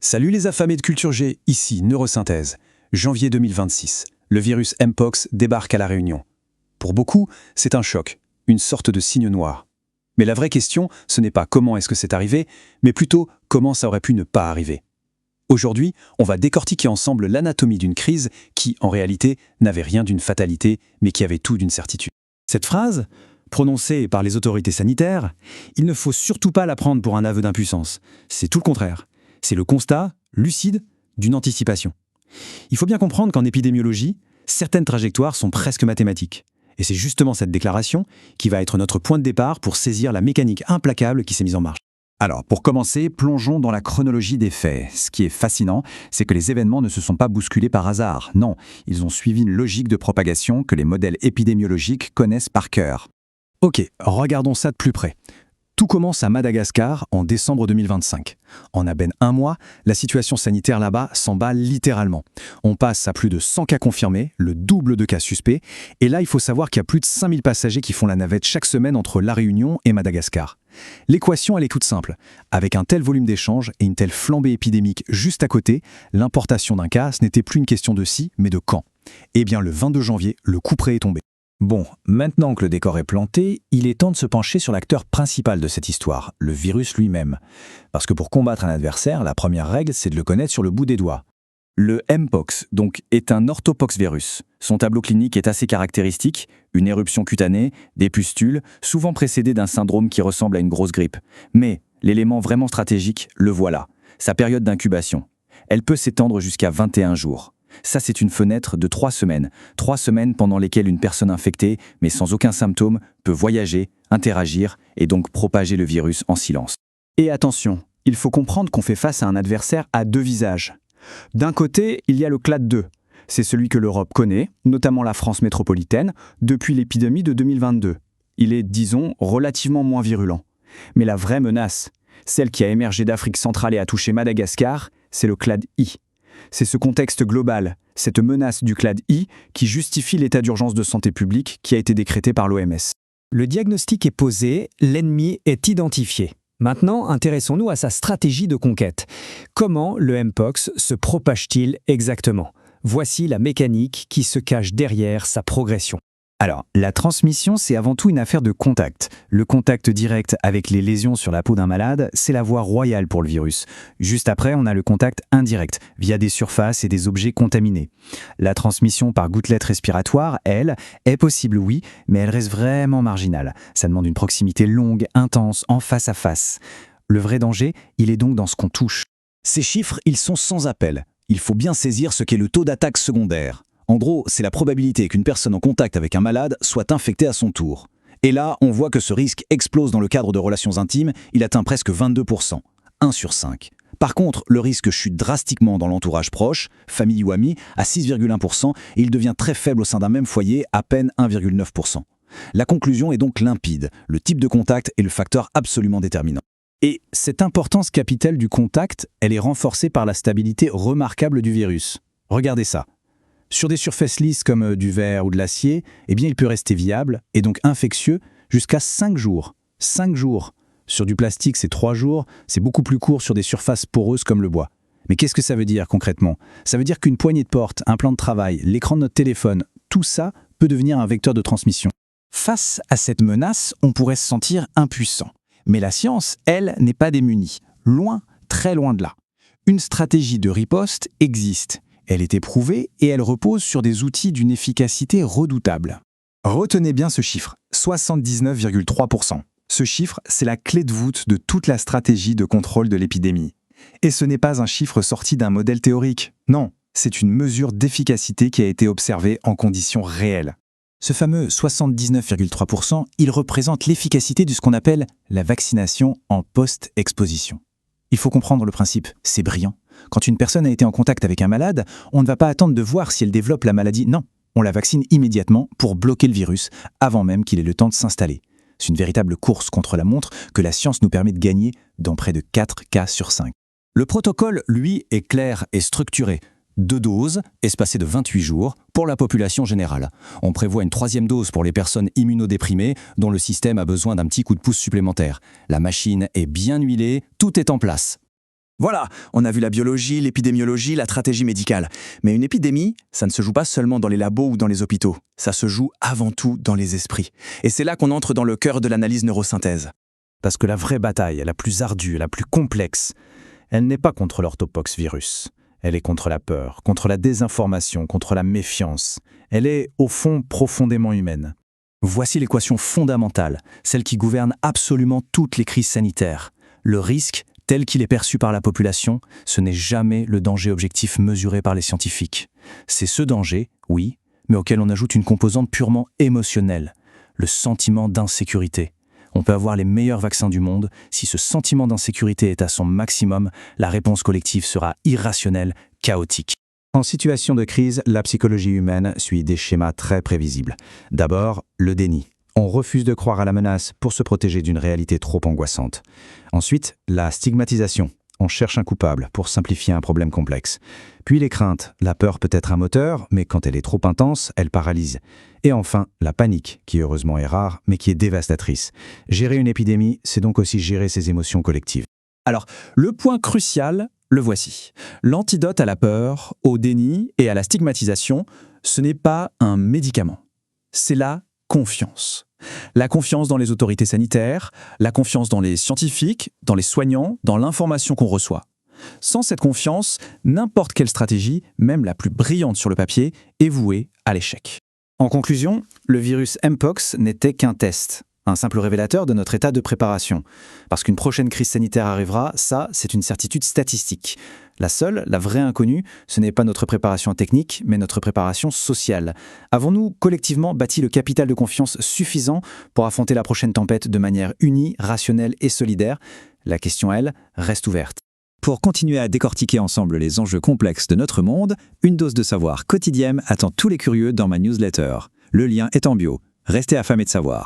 Salut les affamés de Culture G, ici Neurosynthèse. Janvier 2026, le virus Mpox débarque à La Réunion. Pour beaucoup, c'est un choc, une sorte de signe noir. Mais la vraie question, ce n'est pas comment est-ce que c'est arrivé, mais plutôt comment ça aurait pu ne pas arriver. Aujourd'hui, on va décortiquer ensemble l'anatomie d'une crise qui, en réalité, n'avait rien d'une fatalité, mais qui avait tout d'une certitude. Cette phrase, prononcée par les autorités sanitaires, il ne faut surtout pas la prendre pour un aveu d'impuissance. C'est tout le contraire. C'est le constat, lucide, d'une anticipation. Il faut bien comprendre qu'en épidémiologie, certaines trajectoires sont presque mathématiques. Et c'est justement cette déclaration qui va être notre point de départ pour saisir la mécanique implacable qui s'est mise en marche. Alors, pour commencer, plongeons dans la chronologie des faits. Ce qui est fascinant, c'est que les événements ne se sont pas bousculés par hasard. Non, ils ont suivi une logique de propagation que les modèles épidémiologiques connaissent par cœur. Ok, regardons ça de plus près. Tout commence à Madagascar en décembre 2025. En à peine un mois, la situation sanitaire là-bas s'emballe littéralement. On passe à plus de 100 cas confirmés, le double de cas suspects, et là il faut savoir qu'il y a plus de 5000 passagers qui font la navette chaque semaine entre La Réunion et Madagascar. L'équation elle est toute simple. Avec un tel volume d'échanges et une telle flambée épidémique juste à côté, l'importation d'un cas, ce n'était plus une question de si, mais de quand. Eh bien le 22 janvier, le coup près est tombé. Bon, maintenant que le décor est planté, il est temps de se pencher sur l'acteur principal de cette histoire, le virus lui-même. Parce que pour combattre un adversaire, la première règle, c'est de le connaître sur le bout des doigts. Le Mpox, donc, est un orthopoxvirus. Son tableau clinique est assez caractéristique, une éruption cutanée, des pustules, souvent précédées d'un syndrome qui ressemble à une grosse grippe. Mais l'élément vraiment stratégique, le voilà, sa période d'incubation. Elle peut s'étendre jusqu'à 21 jours. Ça, c'est une fenêtre de 3 semaines. 3 semaines pendant lesquelles une personne infectée, mais sans aucun symptôme, peut voyager, interagir et donc propager le virus en silence. Et attention, il faut comprendre qu'on fait face à un adversaire à deux visages. D'un côté, il y a le clade 2. C'est celui que l'Europe connaît, notamment la France métropolitaine, depuis l'épidémie de 2022. Il est, disons, relativement moins virulent. Mais la vraie menace, celle qui a émergé d'Afrique centrale et a touché Madagascar, c'est le clade I. C'est ce contexte global, cette menace du clade I, qui justifie l'état d'urgence de santé publique qui a été décrété par l'OMS. Le diagnostic est posé, l'ennemi est identifié. Maintenant, intéressons-nous à sa stratégie de conquête. Comment le Mpox se propage-t-il exactement ? Voici la mécanique qui se cache derrière sa progression. Alors, la transmission, c'est avant tout une affaire de contact. Le contact direct avec les lésions sur la peau d'un malade, c'est la voie royale pour le virus. Juste après, on a le contact indirect, via des surfaces et des objets contaminés. La transmission par gouttelettes respiratoires, elle, est possible, oui, mais elle reste vraiment marginale. Ça demande une proximité longue, intense, en face à face. Le vrai danger, il est donc dans ce qu'on touche. Ces chiffres, ils sont sans appel. Il faut bien saisir ce qu'est le taux d'attaque secondaire. En gros, c'est la probabilité qu'une personne en contact avec un malade soit infectée à son tour. Et là, on voit que ce risque explose dans le cadre de relations intimes, il atteint presque 22%, 1 sur 5. Par contre, le risque chute drastiquement dans l'entourage proche, famille ou amis, à 6,1%, et il devient très faible au sein d'un même foyer, à peine 1,9%. La conclusion est donc limpide, le type de contact est le facteur absolument déterminant. Et cette importance capitale du contact, elle est renforcée par la stabilité remarquable du virus. Regardez ça. Sur des surfaces lisses comme du verre ou de l'acier, eh bien il peut rester viable et donc infectieux jusqu'à 5 jours. 5 jours. Sur du plastique, c'est 3 jours, c'est beaucoup plus court sur des surfaces poreuses comme le bois. Mais qu'est-ce que ça veut dire concrètement ? Ça veut dire qu'une poignée de porte, un plan de travail, l'écran de notre téléphone, tout ça peut devenir un vecteur de transmission. Face à cette menace, on pourrait se sentir impuissant. Mais la science, elle, n'est pas démunie. Loin, très loin de là. Une stratégie de riposte existe. Elle est éprouvée et elle repose sur des outils d'une efficacité redoutable. Retenez bien ce chiffre, 79,3%. Ce chiffre, c'est la clé de voûte de toute la stratégie de contrôle de l'épidémie. Et ce n'est pas un chiffre sorti d'un modèle théorique. Non, c'est une mesure d'efficacité qui a été observée en conditions réelles. Ce fameux 79,3%, il représente l'efficacité de ce qu'on appelle la vaccination en post-exposition. Il faut comprendre le principe, c'est brillant. Quand une personne a été en contact avec un malade, on ne va pas attendre de voir si elle développe la maladie. Non, on la vaccine immédiatement pour bloquer le virus, avant même qu'il ait le temps de s'installer. C'est une véritable course contre la montre que la science nous permet de gagner dans près de 4 cas sur 5. Le protocole, lui, est clair et structuré. 2 doses, espacées de 28 jours, pour la population générale. On prévoit une 3e dose pour les personnes immunodéprimées, dont le système a besoin d'un petit coup de pouce supplémentaire. La machine est bien huilée, tout est en place. Voilà, on a vu la biologie, l'épidémiologie, la stratégie médicale. Mais une épidémie, ça ne se joue pas seulement dans les labos ou dans les hôpitaux. Ça se joue avant tout dans les esprits. Et c'est là qu'on entre dans le cœur de l'analyse neurosynthèse. Parce que la vraie bataille, la plus ardue, la plus complexe, elle n'est pas contre l'orthopox virus. Elle est contre la peur, contre la désinformation, contre la méfiance. Elle est, au fond, profondément humaine. Voici l'équation fondamentale, celle qui gouverne absolument toutes les crises sanitaires. Le risque, tel qu'il est perçu par la population, ce n'est jamais le danger objectif mesuré par les scientifiques. C'est ce danger, oui, mais auquel on ajoute une composante purement émotionnelle, le sentiment d'insécurité. On peut avoir les meilleurs vaccins du monde, si ce sentiment d'insécurité est à son maximum, la réponse collective sera irrationnelle, chaotique. En situation de crise, la psychologie humaine suit des schémas très prévisibles. D'abord, le déni. On refuse de croire à la menace pour se protéger d'une réalité trop angoissante. Ensuite, la stigmatisation. On cherche un coupable pour simplifier un problème complexe. Puis les craintes. La peur peut être un moteur, mais quand elle est trop intense, elle paralyse. Et enfin, la panique, qui heureusement est rare, mais qui est dévastatrice. Gérer une épidémie, c'est donc aussi gérer ses émotions collectives. Alors, le point crucial, le voici. L'antidote à la peur, au déni et à la stigmatisation, ce n'est pas un médicament. C'est la confiance. La confiance dans les autorités sanitaires, la confiance dans les scientifiques, dans les soignants, dans l'information qu'on reçoit. Sans cette confiance, n'importe quelle stratégie, même la plus brillante sur le papier, est vouée à l'échec. En conclusion, le virus Mpox n'était qu'un test, un simple révélateur de notre état de préparation. Parce qu'une prochaine crise sanitaire arrivera, ça, c'est une certitude statistique. La seule, la vraie inconnue, ce n'est pas notre préparation technique, mais notre préparation sociale. Avons-nous collectivement bâti le capital de confiance suffisant pour affronter la prochaine tempête de manière unie, rationnelle et solidaire? La question, elle, reste ouverte. Pour continuer à décortiquer ensemble les enjeux complexes de notre monde, une dose de savoir quotidienne attend tous les curieux dans ma newsletter. Le lien est en bio. Restez affamés de savoir.